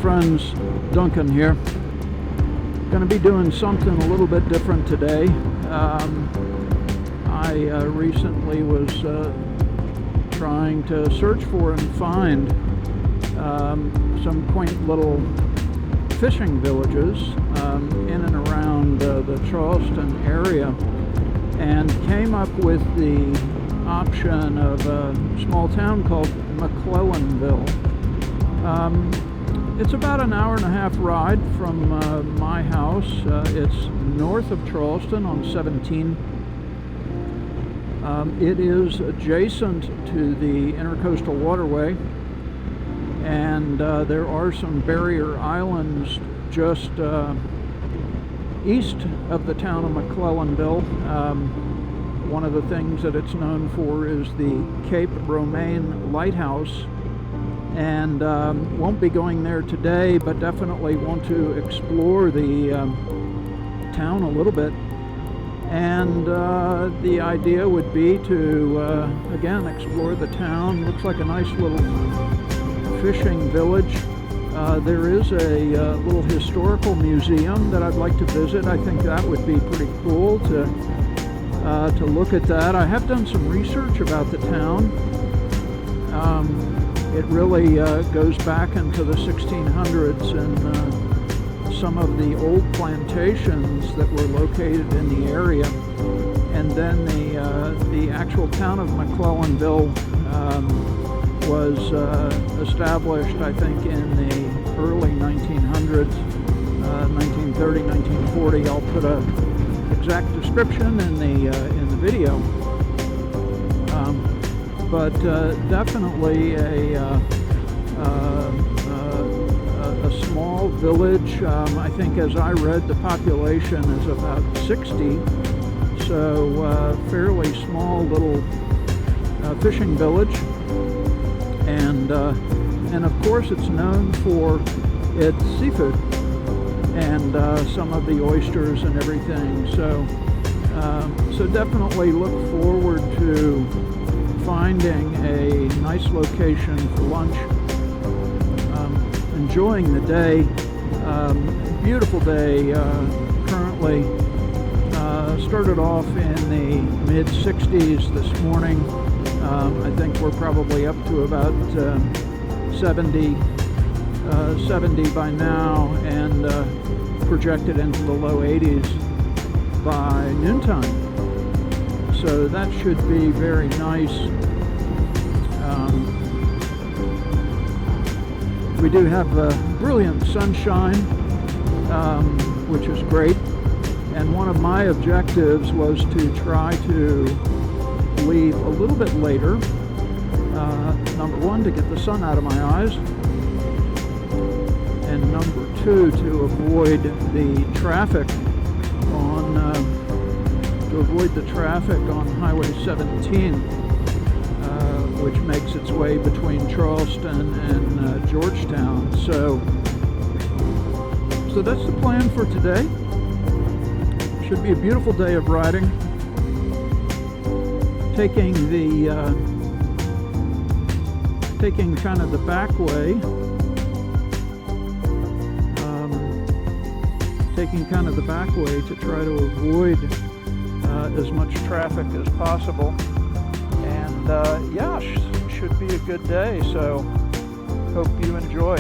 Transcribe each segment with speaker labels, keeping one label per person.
Speaker 1: Friends, Duncan here. Going to be doing something a little bit different today. I recently was trying to search for and find some quaint little fishing villages in and around the Charleston area, and came up with the option of a small town called McClellanville. It's about an hour and a half ride from my house. It's north of Charleston on 17. It is adjacent to the Intercoastal Waterway, and there are some barrier islands just east of the town of McClellanville. One of the things that it's known for is the Cape Romaine Lighthouse, and won't be going there today, but definitely want to explore the town a little bit. And the idea would be to again explore the town. Looks like a nice little fishing village. There is a little historical museum that I'd like to visit. I think that would be pretty cool to look at that. I have done some research about the town. It really goes back into the 1600s, and some of the old plantations that were located in the area. And then the actual town of McClellanville was established, I think, in the early 1900s, 1930, 1940. I'll put an exact description in the video. But definitely a small village. I think, as I read, the population is about 60, so fairly small little fishing village. And of course, it's known for its seafood and some of the oysters and everything. So definitely look forward to finding a nice location for lunch. Enjoying the day. Beautiful day currently. Started off in the mid-60s this morning. I think we're probably up to about 70 by now, and projected into the low 80s by noontime. So that should be very nice. We do have brilliant sunshine, which is great. And one of my objectives was to try to leave a little bit later. Number one, to get the sun out of my eyes. And number two, to avoid the traffic on Highway 17, which makes its way between Charleston and Georgetown. So that's the plan for today. Should be a beautiful day of riding. Taking kind of the back way. Taking kind of the back way to try to avoid as much traffic as possible. And yeah, should be a good day, so hope you enjoy.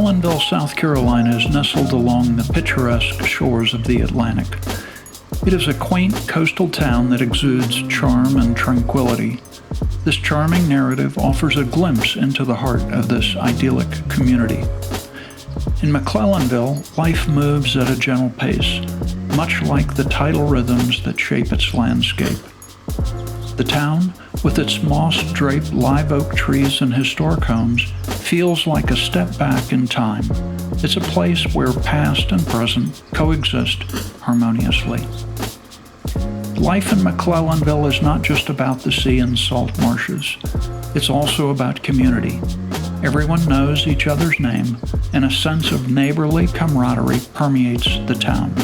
Speaker 1: McClellanville, South Carolina is nestled along the picturesque shores of the Atlantic. It is a quaint coastal town that exudes charm and tranquility. This charming narrative offers a glimpse into the heart of this idyllic community. In McClellanville, life moves at a gentle pace, much like the tidal rhythms that shape its landscape. The town, with its moss-draped live oak trees and historic homes, feels like a step back in time. It's a place where past and present coexist harmoniously. Life in McClellanville is not just about the sea and salt marshes. It's also about community. Everyone knows each other's name, and a sense of neighborly camaraderie permeates the town.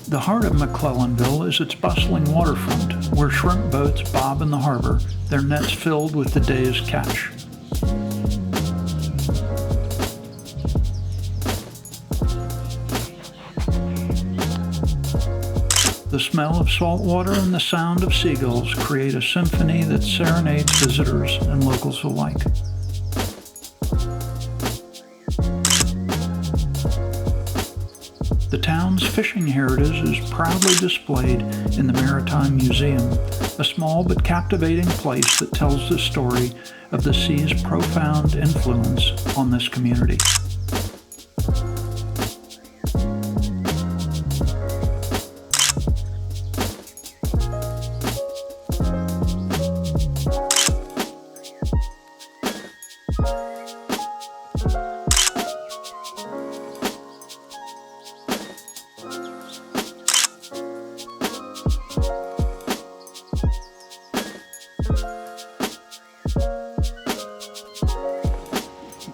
Speaker 1: The heart of McClellanville is its bustling waterfront, where shrimp boats bob in the harbor, their nets filled with the day's catch. The smell of saltwater and the sound of seagulls create a symphony that serenades visitors and locals alike. The town's fishing heritage is proudly displayed in the Maritime Museum, a small but captivating place that tells the story of the sea's profound influence on this community.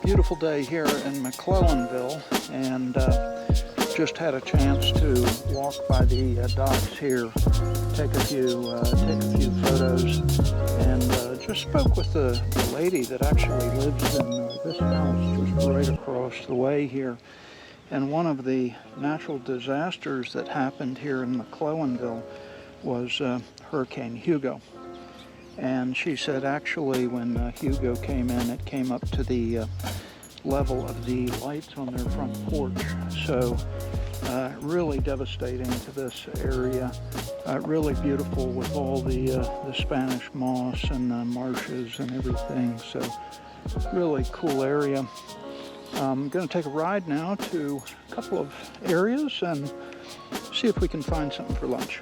Speaker 1: Beautiful day here in McClellanville, and just had a chance to walk by the docks here, take a few photos, and just spoke with the lady that actually lives in this house just right across the way here. And one of the natural disasters that happened here in McClellanville was Hurricane Hugo. And she said actually when Hugo came in, it came up to the level of the lights on their front porch. So really devastating to this area. Really beautiful with all the Spanish moss and the marshes and everything. So really cool area. I'm going to take a ride now to a couple of areas and see if we can find something for lunch.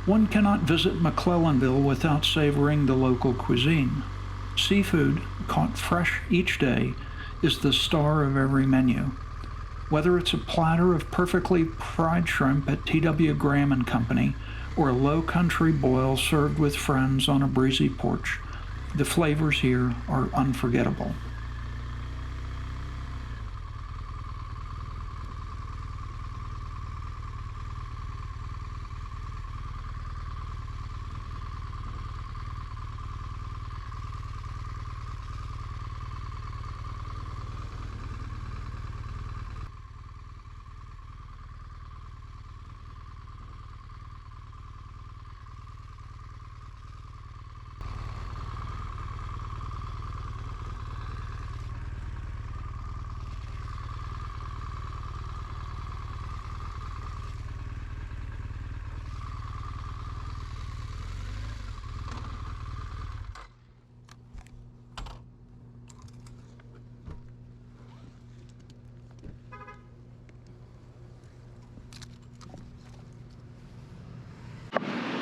Speaker 1: One cannot visit McClellanville without savoring the local cuisine. Seafood, caught fresh each day, is the star of every menu. Whether it's a platter of perfectly fried shrimp at T.W. Graham and Company or a Lowcountry boil served with friends on a breezy porch, the flavors here are unforgettable.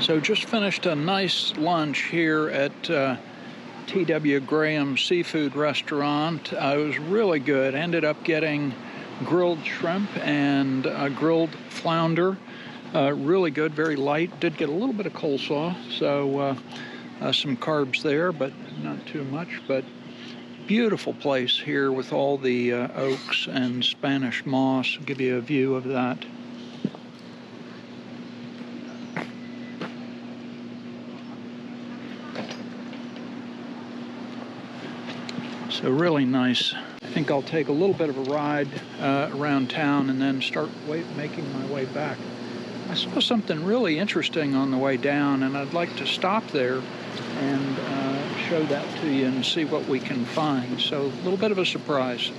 Speaker 1: So just finished a nice lunch here at T.W. Graham Seafood Restaurant. It was really good. Ended up getting grilled shrimp and grilled flounder. Really good, very light. Did get a little bit of coleslaw, so some carbs there, but not too much. But beautiful place here with all the oaks and Spanish moss. I'll give you a view of that. So really nice. I think I'll take a little bit of a ride around town and then start making my way back. I saw something really interesting on the way down, and I'd like to stop there and show that to you and see what we can find. So a little bit of a surprise.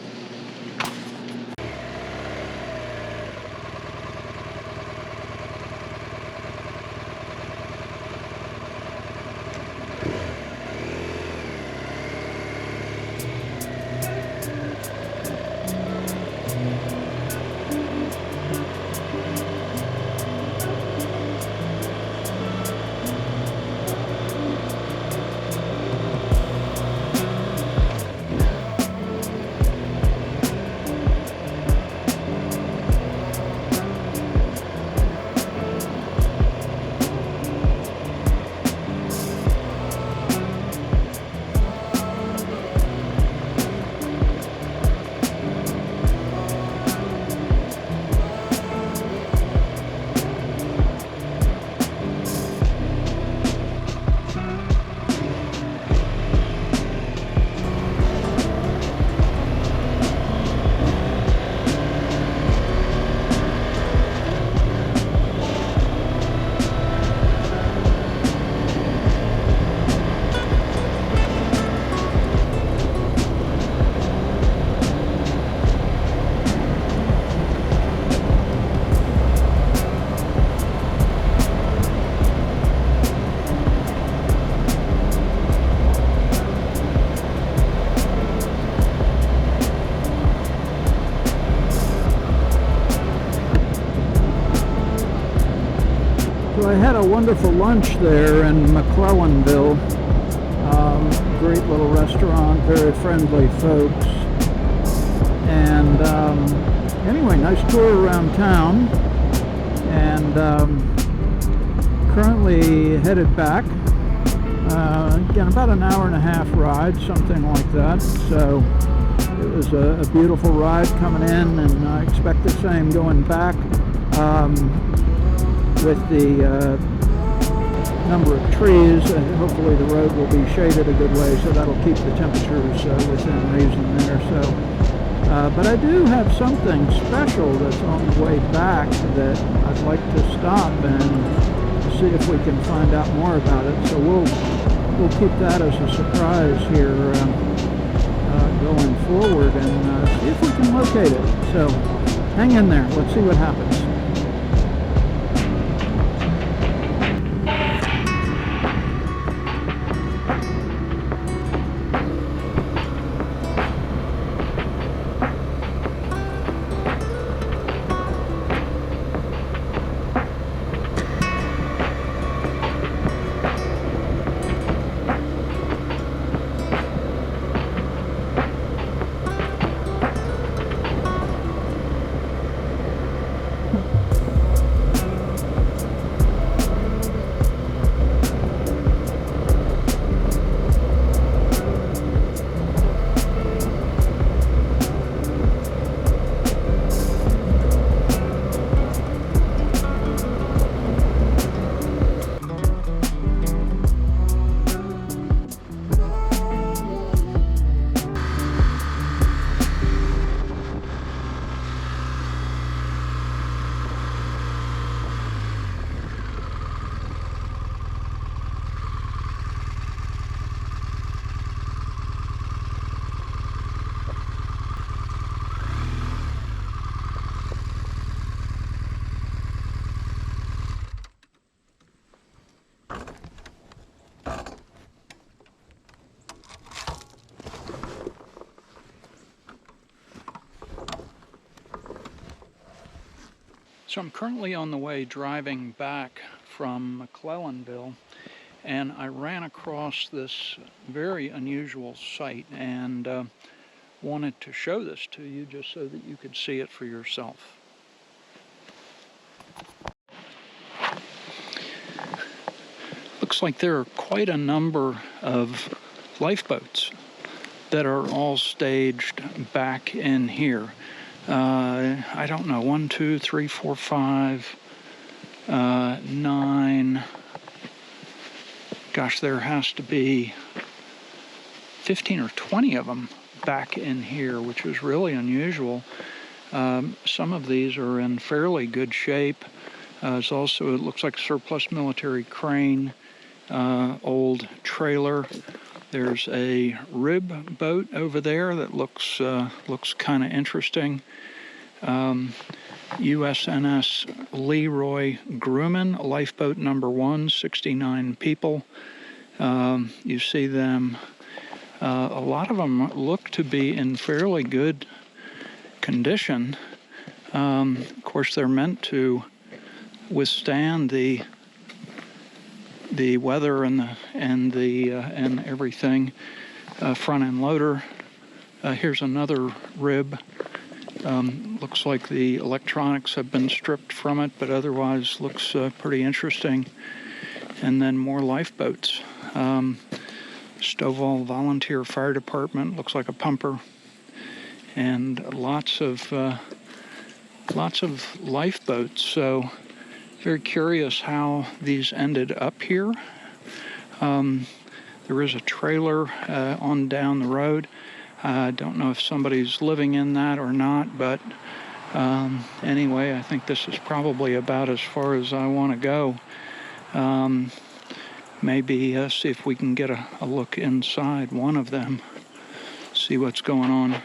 Speaker 1: So I had a wonderful lunch there in McClellanville. Great little restaurant, very friendly folks. And anyway, nice tour around town. And currently headed back. Again, about an hour and a half ride, something like that. So it was a beautiful ride coming in, and I expect the same going back. With the number of trees, hopefully the road will be shaded a good way, so that'll keep the temperatures within reason there. So, but I do have something special that's on the way back that I'd like to stop and see if we can find out more about it. So we'll keep that as a surprise here going forward and see if we can locate it. So hang in there. Let's see what happens. So I'm currently on the way driving back from McClellanville, and I ran across this very unusual sight and wanted to show this to you just so that you could see it for yourself. Looks like there are quite a number of lifeboats that are all staged back in here. I don't know, 1, 2, 3, 4, 5, 9. Gosh, there has to be 15 or 20 of them back in here, which is really unusual. Some of these are in fairly good shape. There's also, it looks like a surplus military crane, old trailer. There's a rib boat over there that looks kind of interesting. USNS Leroy Grumman, lifeboat number 1, 69 people. You see them. A lot of them look to be in fairly good condition. Of course, they're meant to withstand the weather and everything. Front end loader. Here's another rib. Looks like the electronics have been stripped from it, but otherwise looks pretty interesting. And then more lifeboats. Stovall Volunteer Fire Department, looks like a pumper, and lots of lifeboats. So very curious how these ended up here. There is a trailer on down the road. I don't know if somebody's living in that or not, but anyway, I think this is probably about as far as I want to go. Maybe see if we can get a look inside one of them, see what's going on.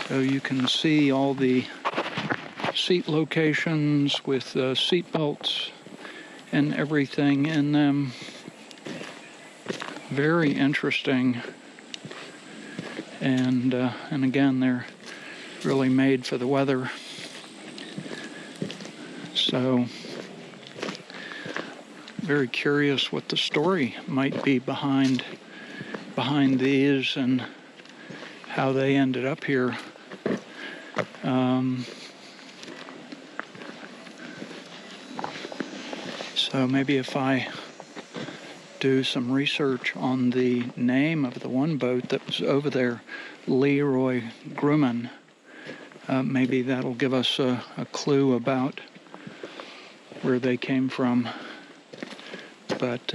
Speaker 1: So you can see all the seat locations with seat belts and everything in them. Very interesting. And again, they're really made for the weather. So, very curious what the story might be behind these and how they ended up here. So maybe if I do some research on the name of the one boat that was over there, Leroy Grumman, maybe that'll give us a clue about where they came from. But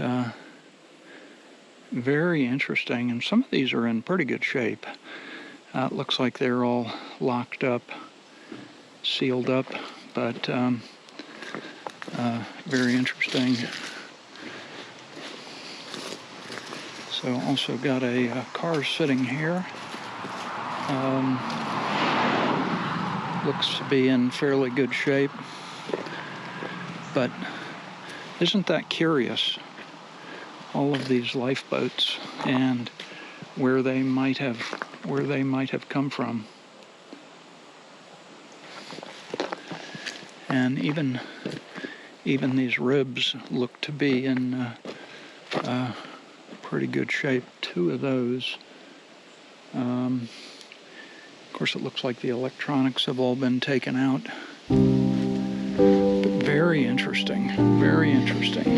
Speaker 1: very interesting, and some of these are in pretty good shape. It looks like they're all locked up, sealed up, but very interesting. So also got a car sitting here. Looks to be in fairly good shape. But isn't that curious? All of these lifeboats and where they might have come from. And even these ribs look to be in pretty good shape. 2 of those. Of course, it looks like the electronics have all been taken out. But very interesting. Very interesting.